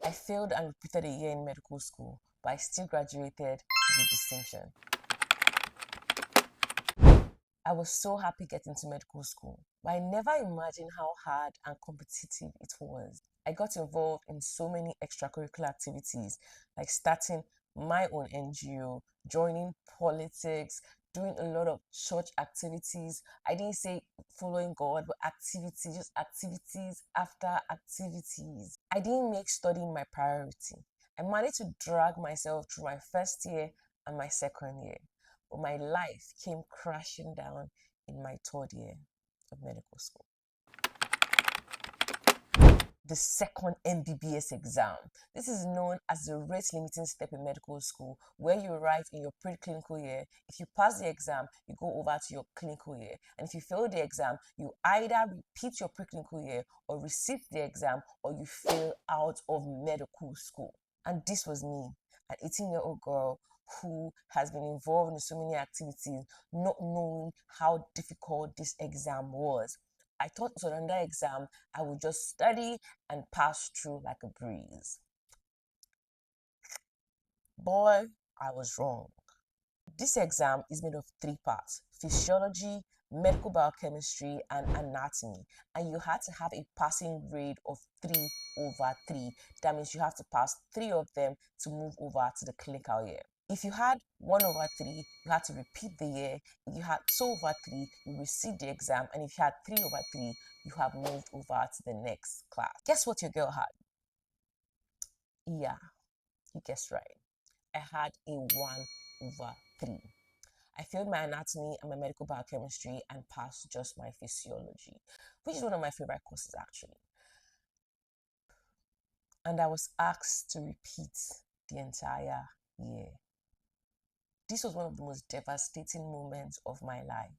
I failed and repeated a year in medical school, but I still graduated with distinction. I was so happy getting to medical school, but I never imagined how hard and competitive it was. I got involved in so many extracurricular activities, like starting my own NGO, joining politics, doing a lot of church activities. I didn't say following God, but activities, just activities after activities. I didn't make studying my priority. I managed to drag myself through my first year and my second year, but my life came crashing down in my third year of medical school. The second MBBS exam. This is known as the rate limiting step in medical school, where you write in your preclinical year. If you pass the exam, you go over to your clinical year. And if you fail the exam, you either repeat your preclinical year or resit the exam, or you fail out of medical school. And this was me, an 18-year-old girl who has been involved in so many activities, not knowing how difficult this exam was. I thought it was another exam I would just study and pass through like a breeze. Boy, I was wrong. This exam is made of 3 parts: physiology, medical biochemistry, and anatomy. And you had to have a passing grade of 3/3. That means you have to pass 3 of them to move over to the clinical year. If you had 1/3, you had to repeat the year. If you had 2/3, you received the exam. And if you had 3/3, you have moved over to the next class. Guess what your girl had? Yeah, you guessed right. I had a 1/3. I failed my anatomy and my medical biochemistry and passed just my physiology, which is one of my favorite courses actually. And I was asked to repeat the entire year. This was one of the most devastating moments of my life.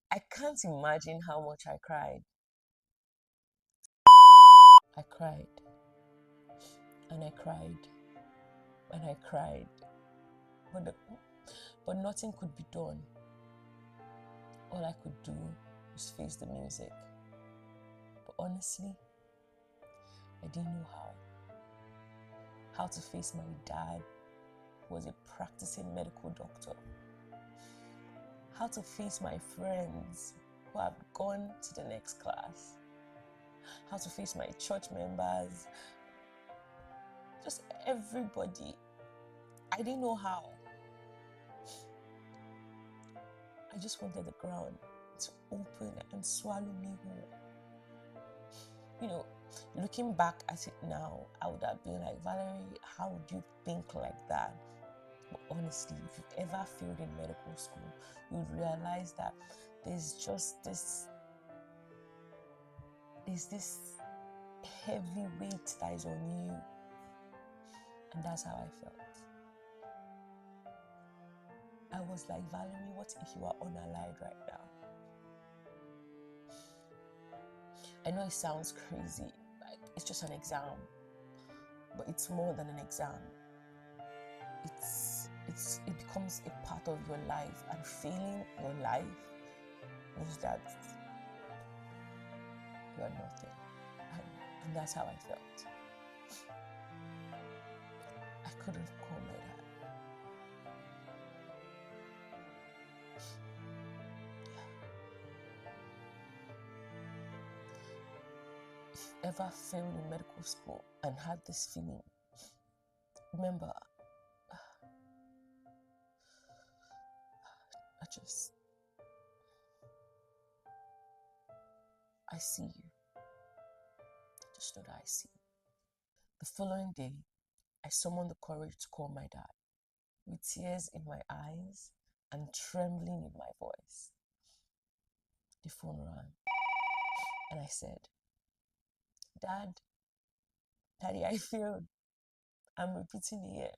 I can't imagine how much I cried. I cried, and I cried, and I cried, but nothing could be done. All I could do was face the music. But honestly, I didn't know how to face my dad, who was a practicing medical doctor, how to face my friends who had gone to the next class, how to face my church members, just everybody. I didn't know how. I just wanted the ground to open and swallow me whole. You know, looking back at it now, I would have been like, Valerie, how would you think like that? But honestly, if you've ever failed in medical school, you would realize that there's this heavy weight that is on you. And that's how I felt. I was like, Valerie, what if you are unalived right now? I know it sounds crazy, like it's just an exam, but it's more than an exam. It becomes a part of your life, and failing your life means that you are nothing. And that's how I felt. I couldn't call my dad. If you ever failed in medical school and had this feeling, remember, I see you. Just know that I see you. The following day, I summoned the courage to call my dad, with tears in my eyes and trembling in my voice. The phone rang, and I said, Daddy, I failed. I'm repeating the year.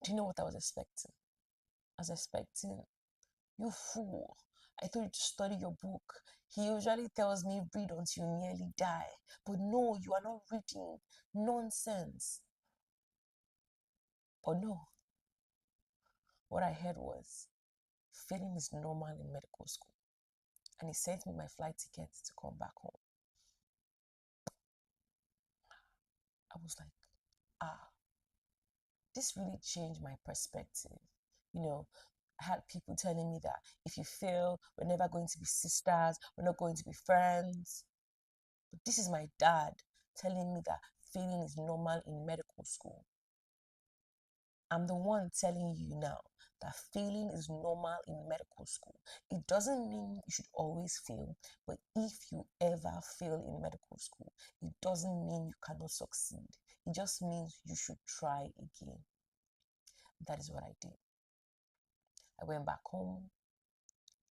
Do you know what I was expecting? I was expecting, you fool. I told you to study your book. He usually tells me read until you nearly die. But no, you are not reading. Nonsense. But no. What I heard was, failing is normal in medical school. And he sent me my flight ticket to come back home. was like, ah, this really changed my perspective. You know, I had people telling me that if you fail, we're never going to be sisters, we're not going to be friends. But this is my dad telling me that failing is normal in medical school. I'm the one telling you now that failing is normal in medical school. It doesn't mean you should always fail, but if you ever fail in medical school, it doesn't mean you cannot succeed. It just means you should try again. That is what I did. I went back home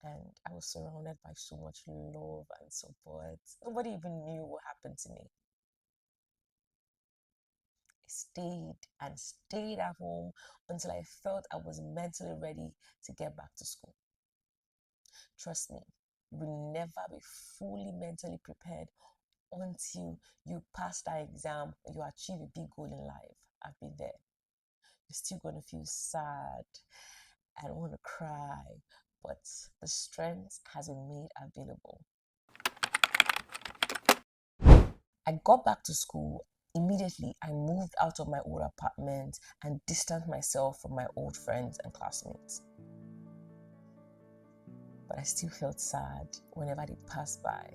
and I was surrounded by so much love and support. Nobody even knew what happened to me. I stayed and stayed at home until I felt I was mentally ready to get back to school. Trust me, you will never be fully mentally prepared until you pass that exam or you achieve a big goal in life. I've been there. You're still going to feel sad and want to cry, but the strength has been made available. I got back to school. Immediately, I moved out of my old apartment and distanced myself from my old friends and classmates. But I still felt sad whenever they passed by.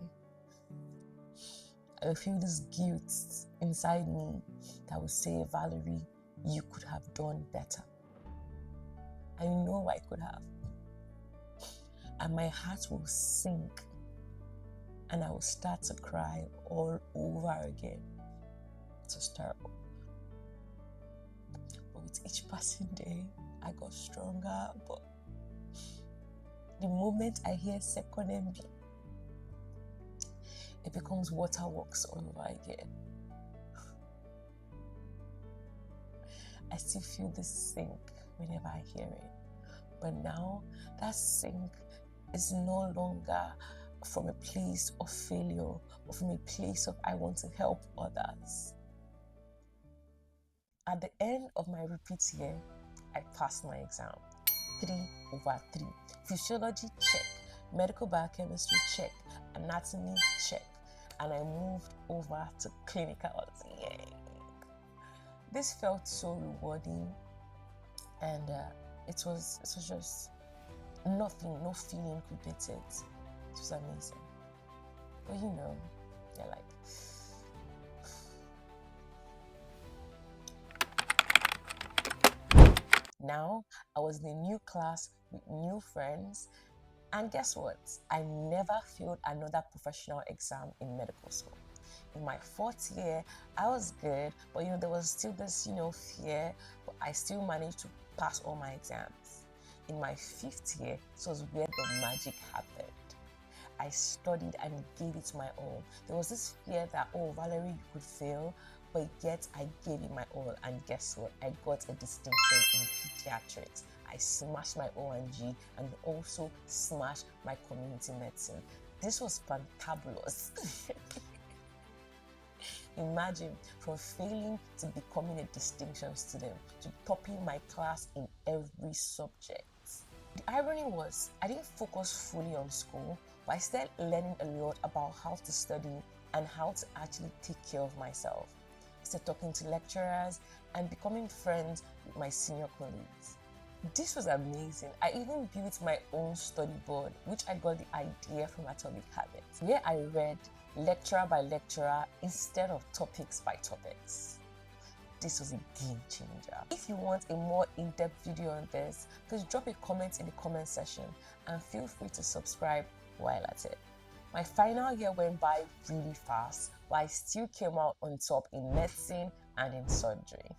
I would feel this guilt inside me that would say, Valerie, you could have done better. I know I could have. And my heart will sink and I will start to cry all over again. It was terrible. But with each passing day, I got stronger. But the moment I hear second MB, it becomes waterworks all over again. I still feel this sink whenever I hear it. But now that sink is no longer from a place of failure, but from a place of I want to help others. At the end of my repeat year, I passed my exam. 3/3. Physiology, check. Medical biochemistry, check. Anatomy, check. And I moved over to clinicals. Yay! This felt so rewarding, and it was just nothing, no feeling could beat it. It was amazing. But you know, they're like, now I was in a new class with new friends, and guess what? I never failed another professional exam in medical school. In my 4th year, I was good, but there was still this, fear, but I still managed to pass all my exams. In my 5th year, it was where the magic happened. I studied and gave it my all. There was this fear that, oh, Valerie, you could fail, but yet I gave it my all, and guess what? I got a distinction in pediatrics. I smashed my O&G and also smashed my community medicine. This was fantabulous. Imagine, from failing to becoming a distinction student, to topping my class in every subject. The irony was, I didn't focus fully on school, but I started learning a lot about how to study and how to actually take care of myself. I started talking to lecturers and becoming friends with my senior colleagues. This was amazing. I even built my own study board, which I got the idea from Atomic Habits, where I read lecturer by lecturer instead of topics by topics. This was a game changer. If you want a more in-depth video on this, please drop a comment in the comment section and feel free to subscribe while at it. My final year went by really fast, but I still came out on top in medicine and in surgery.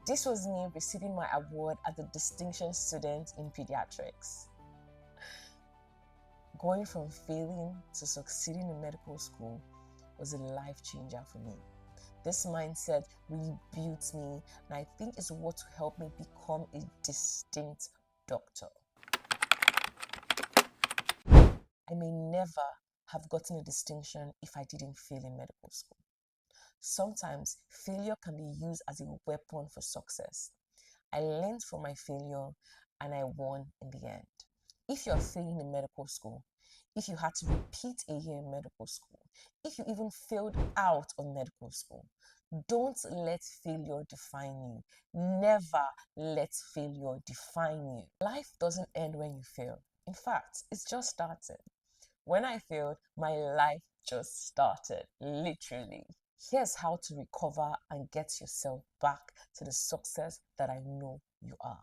This was me receiving my award as a distinction student in pediatrics. Going from failing to succeeding in medical school was a life changer for me. This mindset really built me, and I think it's what helped me become a distinct doctor. I may never have gotten a distinction if I didn't fail in medical school. Sometimes failure can be used as a weapon for success. I learned from my failure and I won in the end. If you're failing in medical school, if you had to repeat a year in medical school, if you even failed out of medical school, Don't let failure define you. Never let failure define you. Life doesn't end when you fail. In fact, it's just started. When I failed, my life just started, literally. Here's how to recover and get yourself back to the success that I know you are.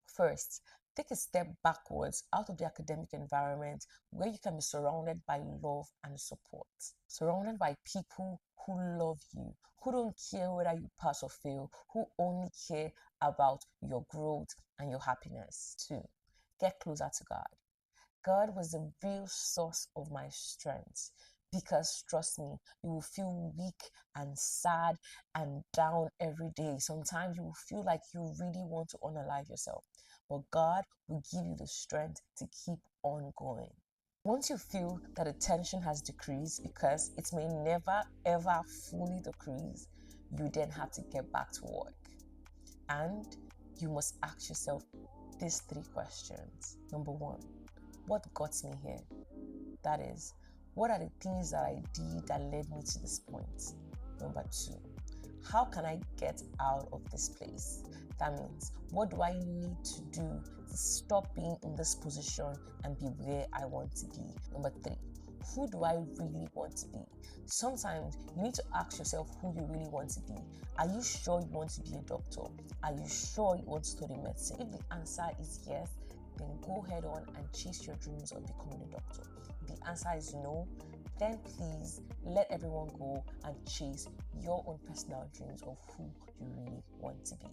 First, take a step backwards out of the academic environment where you can be surrounded by love and support. Surrounded by people who love you, who don't care whether you pass or fail, who only care about your growth and your happiness. Two, get closer to God. God was the real source of my strength. Because trust me, you will feel weak and sad and down every day. Sometimes you will feel like you really want to unalive yourself. But God will give you the strength to keep on going. Once you feel that the tension has decreased, because it may never ever fully decrease, you then have to get back to work. And you must ask yourself these three questions. Number one, what got me here? That is, what are the things that I did that led me to this point? Number two, how can I get out of this place? That means, what do I need to do to stop being in this position and be where I want to be? Number three, who do I really want to be? Sometimes you need to ask yourself who you really want to be. Are you sure you want to be a doctor? Are you sure you want to study medicine? If the answer is yes, then go head on and chase your dreams of becoming a doctor. If the answer is no, then please let everyone go and chase your own personal dreams of who you really want to be.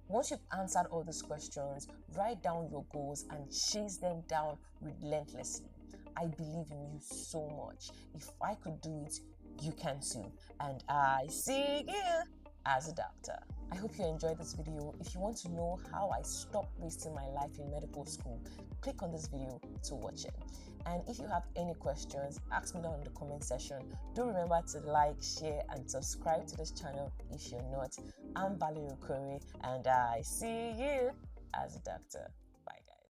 Once you've answered all these questions, write down your goals and chase them down relentlessly. I believe in you so much. If I could do it, you can too. And I see you as a doctor. I hope you enjoyed this video. If you want to know how I stopped wasting my life in medical school, click on this video to watch it. And if you have any questions, ask me down in the comment section. Do remember to like, share, and subscribe to this channel if you're not. I'm Valerie Okore, and I see you as a doctor.